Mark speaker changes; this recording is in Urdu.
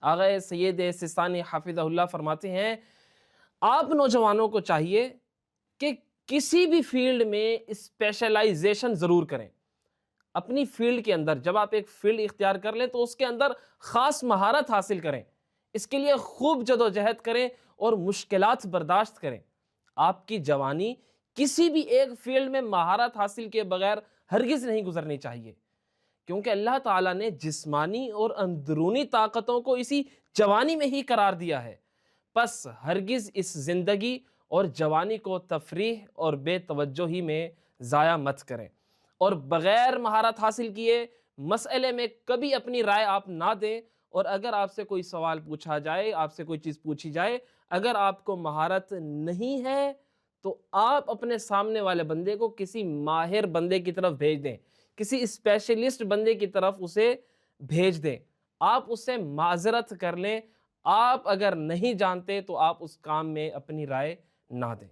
Speaker 1: آغا سید سستانی حافظہ اللہ فرماتے ہیں آپ نوجوانوں کو چاہیے کہ کسی بھی فیلڈ میں اسپیشلائزیشن ضرور کریں۔ اپنی فیلڈ کے اندر جب آپ ایک فیلڈ اختیار کر لیں تو اس کے اندر خاص مہارت حاصل کریں، اس کے لیے خوب جدوجہد کریں اور مشکلات برداشت کریں۔ آپ کی جوانی کسی بھی ایک فیلڈ میں مہارت حاصل کیے بغیر ہرگز نہیں گزرنی چاہیے، کیونکہ اللہ تعالیٰ نے جسمانی اور اندرونی طاقتوں کو اسی جوانی میں ہی قرار دیا ہے۔ پس ہرگز اس زندگی اور جوانی کو تفریح اور بے توجہی میں ضائع مت کریں، اور بغیر مہارت حاصل کیے مسئلے میں کبھی اپنی رائے آپ نہ دیں۔ اور اگر آپ سے کوئی سوال پوچھا جائے، آپ سے کوئی چیز پوچھی جائے، اگر آپ کو مہارت نہیں ہے تو آپ اپنے سامنے والے بندے کو کسی ماہر بندے کی طرف بھیج دیں، کسی اسپیشلسٹ بندے کی طرف اسے بھیج دیں، آپ اس سے معذرت کر لیں۔ آپ اگر نہیں جانتے تو آپ اس کام میں اپنی رائے نہ دیں۔